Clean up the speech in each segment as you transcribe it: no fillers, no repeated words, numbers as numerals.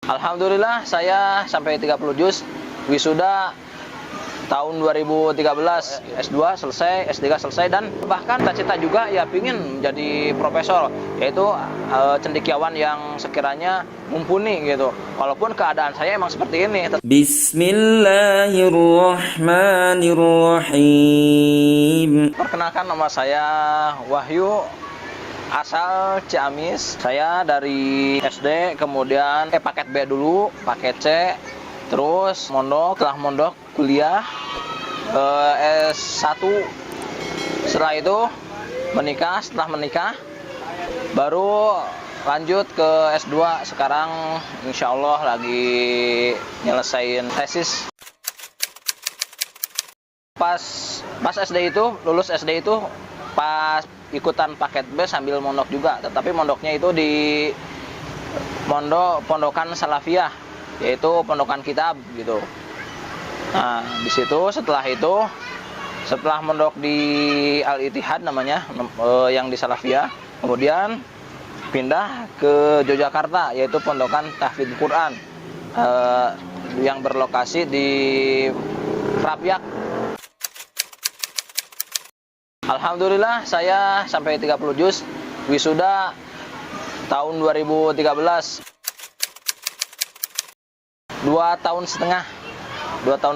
Alhamdulillah saya sampai 30 juz, wisuda tahun 2013, S2 selesai, S3 selesai, dan bahkan cita-cita juga ya pingin menjadi profesor, yaitu cendekiawan yang sekiranya mumpuni gitu. Walaupun keadaan saya emang seperti ini. Bismillahirrahmanirrahim. Perkenalkan, nama saya Wahyu, asal Ciamis. Saya dari SD, kemudian paket B dulu, paket C, terus mondok, setelah mondok kuliah S1. Setelah itu menikah, setelah menikah baru lanjut ke S2. Sekarang insya Allah lagi nyelesain tesis. Pas SD itu, lulus SD itu pas ikutan paket B sambil mondok juga, tetapi mondoknya itu di pondokan Salafiyah, yaitu pondokan kitab gitu. Nah, di situ setelah mondok di Al-Ittihad namanya, yang di Salafiyah, kemudian pindah ke Yogyakarta, yaitu pondokan Tahfidz Quran, yang berlokasi di Krapyak. Alhamdulillah saya sampai 30 juz, wisuda tahun 2013. 2 tahun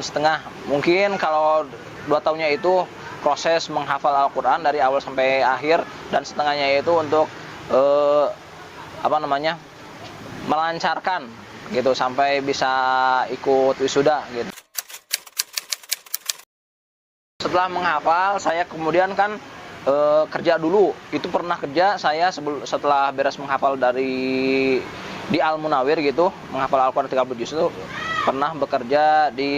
setengah. Mungkin kalau 2 tahunnya itu proses menghafal Al-Quran dari awal sampai akhir, dan setengahnya itu untuk melancarkan gitu sampai bisa ikut wisuda gitu. Setelah menghafal, saya kemudian kan kerja dulu. Itu pernah kerja saya setelah beres menghafal di Al-Munawir gitu, menghafal Al-Quran 30 juz itu pernah bekerja di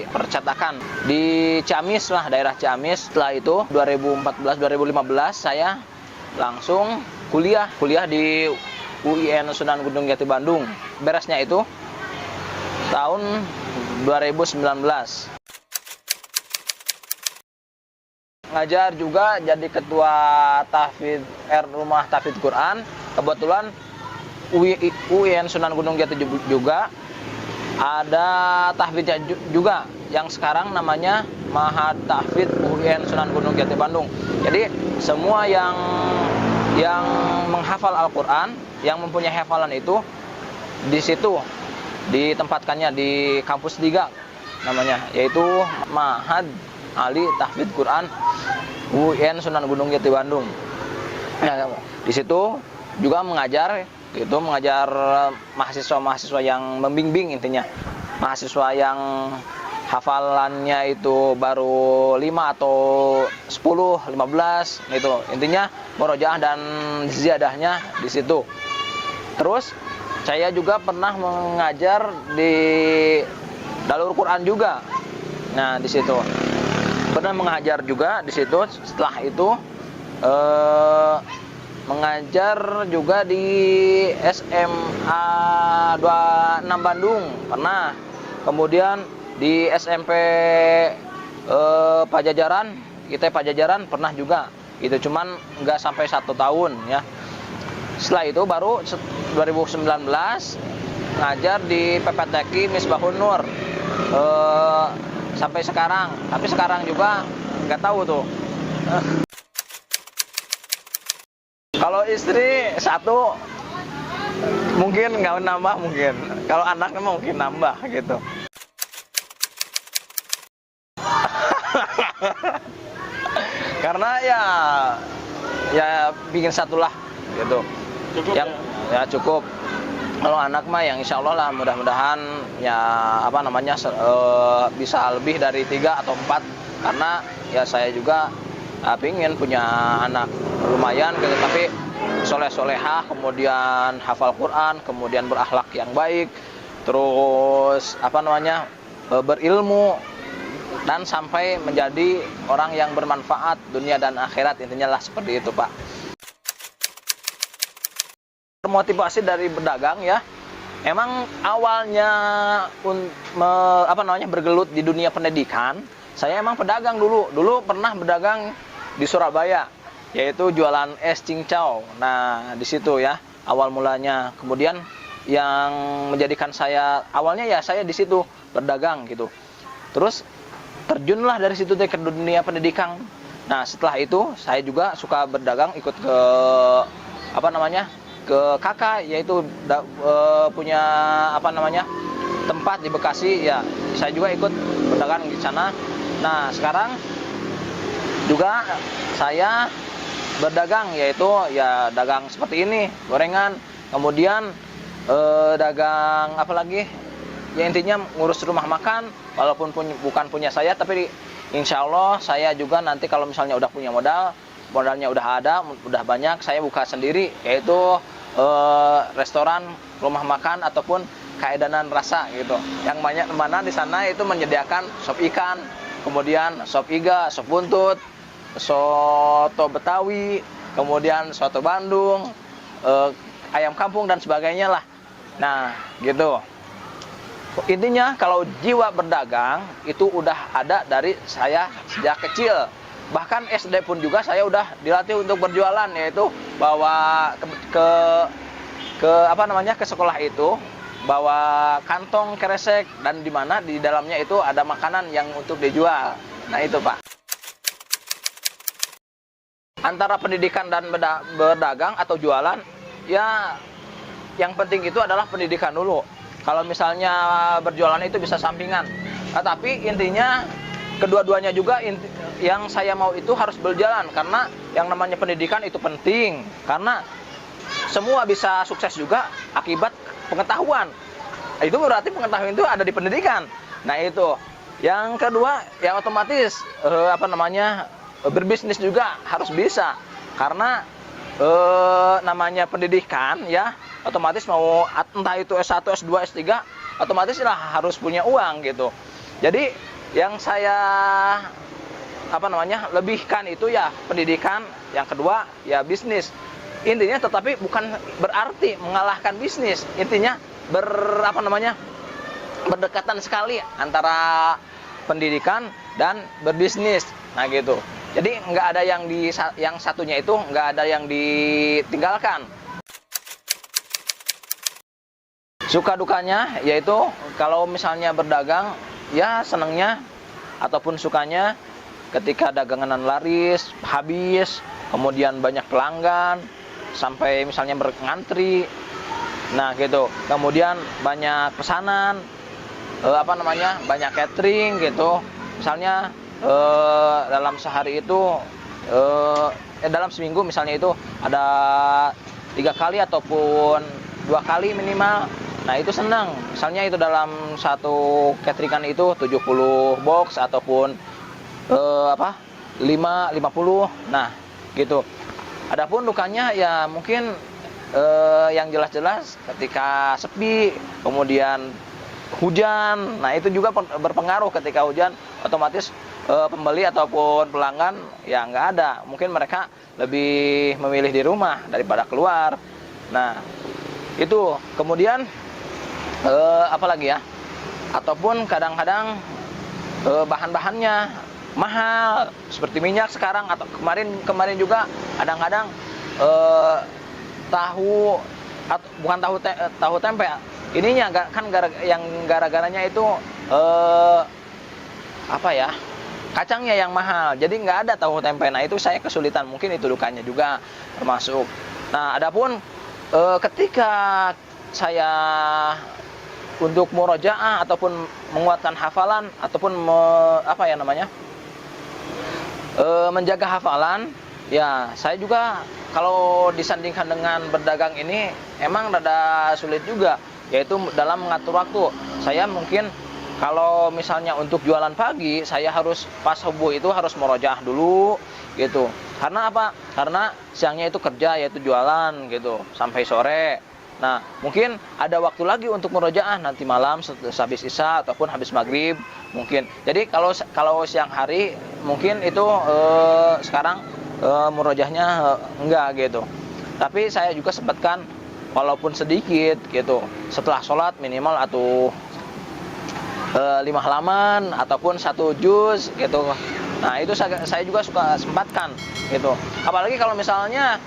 percetakan di Ciamis lah, daerah Ciamis. Setelah itu 2014-2015 saya langsung kuliah di UIN Sunan Gunung Jati Bandung. Beresnya itu tahun 2019. Ngajar juga, jadi ketua rumah tahfidz Quran. Kebetulan UIN Sunan Gunung Jati juga ada tahfidznya juga, yang sekarang namanya Ma'had Tahfidz UIN Sunan Gunung Jati Bandung. Jadi semua yang menghafal Al-Quran, yang mempunyai hafalan itu di situ ditempatkannya di kampus 3 namanya, yaitu Ma'had Ali Tahfidz Quran UIN Sunan Gunung Jati Bandung. Nah, di situ juga mengajar mahasiswa-mahasiswa yang membimbing, intinya mahasiswa yang hafalannya itu baru 5 atau 10, 15 gitu. Intinya murojaah dan ziyadahnya di situ. Terus saya juga pernah mengajar di Dalur Quran juga. Nah, di situ pernah mengajar juga di situ. Setelah itu mengajar juga di SMA 26 Bandung pernah. Kemudian di SMP Pajajaran, IT Pajajaran pernah juga. Itu cuman nggak sampai 1 tahun ya. Setelah itu baru 2019 ngajar di PPTQ Misbahun Nur sampai sekarang. Tapi sekarang juga nggak tahu tuh. Kalau istri 1 mungkin nggak nambah, mungkin. Kalau anaknya mungkin nambah gitu. Karena ya bikin 1 lah gitu. Cukup yang ya cukup. Kalau anak mah yang insya Allah lah, mudah-mudahan ya bisa lebih dari 3 atau 4, karena ya saya juga pingin punya anak lumayan gitu, tapi soleh-solehah, kemudian hafal Quran, kemudian berakhlak yang baik, terus berilmu, dan sampai menjadi orang yang bermanfaat dunia dan akhirat, intinya lah seperti itu, Pak. Termotivasi dari berdagang ya. Emang awalnya bergelut di dunia pendidikan, saya emang pedagang dulu. Dulu pernah berdagang di Surabaya, yaitu jualan es cincau. Nah, di situ ya awal mulanya. Kemudian yang menjadikan saya awalnya ya saya di situ berdagang gitu. Terus terjunlah dari situ ke dunia pendidikan. Nah, setelah itu saya juga suka berdagang, ikut ke apa namanya? Ke kakak, yaitu punya apa namanya? Tempat di Bekasi ya. Saya juga ikut berdagang di sana. Nah, sekarang juga saya berdagang, yaitu ya dagang seperti ini, gorengan, kemudian dagang apa lagi? Ya intinya ngurus rumah makan, walaupun bukan punya saya, tapi insya Allah saya juga nanti kalau misalnya udah punya modalnya udah ada, udah banyak, saya buka sendiri, yaitu restoran, rumah makan ataupun kaedanan rasa gitu. Yang banyak mana di sana itu menyediakan sop ikan, kemudian sop iga, sop buntut, soto Betawi, kemudian soto Bandung, ayam kampung dan sebagainya lah. Nah, gitu. Intinya kalau jiwa berdagang itu udah ada dari saya sejak kecil. Bahkan SD pun juga saya udah dilatih untuk berjualan, yaitu bawa ke apa namanya, ke sekolah itu, bawa kantong kresek, dan di mana di dalamnya itu ada makanan yang untuk dijual. Nah, itu Pak. Antara pendidikan dan berdagang atau jualan, ya yang penting itu adalah pendidikan dulu. Kalau misalnya berjualan itu bisa sampingan. Nah, tapi intinya kedua-duanya juga yang saya mau itu harus berjalan, karena yang namanya pendidikan itu penting. Karena semua bisa sukses juga akibat pengetahuan. Itu berarti pengetahuan itu ada di pendidikan. Nah, itu. Yang kedua, ya otomatis berbisnis juga harus bisa. Karena namanya pendidikan ya, otomatis mau entah itu S1, S2, S3, otomatis lah harus punya uang gitu. Jadi yang saya lebihkan itu ya pendidikan, yang kedua ya bisnis. Intinya tetapi bukan berarti mengalahkan bisnis. Intinya berdekatan sekali antara pendidikan dan berbisnis. Nah, gitu. Jadi nggak ada yang satunya itu nggak ada yang ditinggalkan. Suka dukanya yaitu kalau misalnya berdagang, ya senangnya ataupun sukanya ketika dagangan laris, habis, kemudian banyak pelanggan, sampai misalnya berngantri. Nah, gitu. Kemudian banyak pesanan, banyak catering gitu. Misalnya dalam sehari itu dalam seminggu misalnya itu ada 3 kali ataupun 2 kali minimal. Nah, itu senang. Misalnya itu dalam satu cateringan itu 70 box ataupun 50. Nah, gitu. Adapun dukanya ya mungkin yang jelas-jelas ketika sepi, kemudian hujan. Nah, itu juga berpengaruh. Ketika hujan otomatis pembeli ataupun pelanggan ya nggak ada. Mungkin mereka lebih memilih di rumah daripada keluar. Nah, itu. Kemudian apalagi ya, ataupun kadang-kadang bahan-bahannya mahal seperti minyak sekarang, atau kemarin juga kadang-kadang tahu tempe ininya kan yang gara-garanya itu kacangnya yang mahal, jadi nggak ada tahu tempe. Nah, itu saya kesulitan, mungkin itu dukanya juga termasuk. Nah, adapun ketika saya untuk murojaah ataupun menguatkan hafalan ataupun menjaga hafalan, ya saya juga kalau disandingkan dengan berdagang ini emang rada sulit juga, yaitu dalam mengatur waktu. Saya mungkin kalau misalnya untuk jualan pagi, saya harus pas subuh itu harus murojaah dulu gitu. Karena apa? Karena siangnya itu kerja, yaitu jualan gitu sampai sore. Nah, mungkin ada waktu lagi untuk murojaah nanti malam habis isya ataupun habis maghrib mungkin. Jadi kalau siang hari mungkin itu sekarang murojaahnya enggak gitu. Tapi saya juga sempatkan walaupun sedikit gitu. Setelah sholat minimal atau 5 halaman ataupun 1 juz gitu. Nah, itu saya juga suka sempatkan gitu. Apalagi kalau misalnya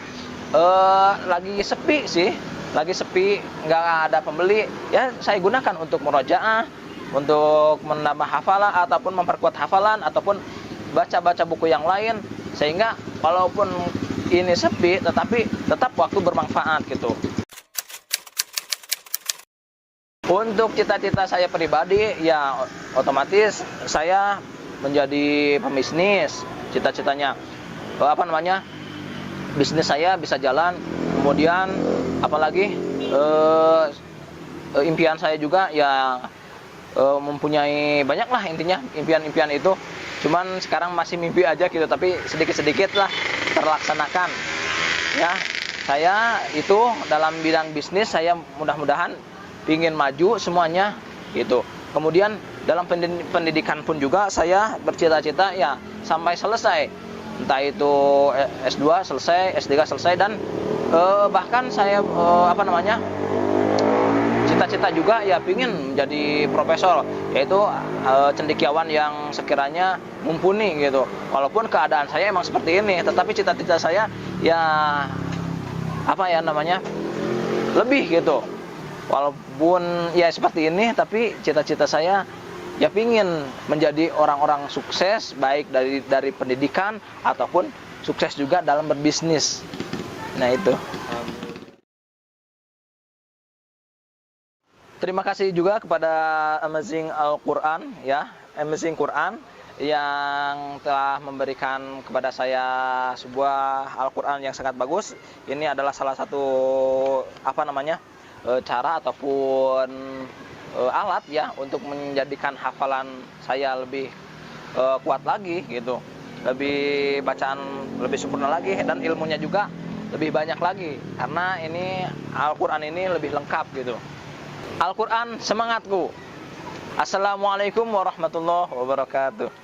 lagi sepi sih. lagi sepi, nggak ada pembeli, ya saya gunakan untuk murojaah, untuk menambah hafalan ataupun memperkuat hafalan ataupun baca-baca buku yang lain, sehingga walaupun ini sepi tetapi tetap waktu bermanfaat gitu. Untuk cita-cita saya pribadi ya otomatis saya menjadi pembisnis. Cita-citanya bisnis saya bisa jalan. Kemudian apalagi impian saya juga ya mempunyai banyak lah, intinya impian-impian itu. Cuman sekarang masih mimpi aja gitu, tapi sedikit-sedikit lah terlaksanakan. Ya, saya itu dalam bidang bisnis saya mudah-mudahan pingin maju semuanya gitu. Kemudian dalam pendidikan pun juga saya bercita-cita ya sampai selesai. Entah itu S2 selesai, S3 selesai, dan bahkan saya cita-cita juga ya pingin menjadi profesor, yaitu cendekiawan yang sekiranya mumpuni gitu. Walaupun keadaan saya emang seperti ini, tetapi cita-cita saya ya lebih gitu. Walaupun ya seperti ini, tapi cita-cita saya ya pingin menjadi orang-orang sukses, baik dari pendidikan ataupun sukses juga dalam berbisnis. Nah itu. Terima kasih juga kepada Amazing Al-Quran ya, Amazing Quran yang telah memberikan kepada saya sebuah Al-Quran yang sangat bagus. Ini adalah salah satu cara ataupun alat ya untuk menjadikan hafalan saya lebih kuat lagi gitu, lebih bacaan lebih sempurna lagi, dan ilmunya juga lebih banyak lagi karena ini Al-Quran ini lebih lengkap gitu. Al-Quran semangatku. Assalamualaikum warahmatullahi wabarakatuh.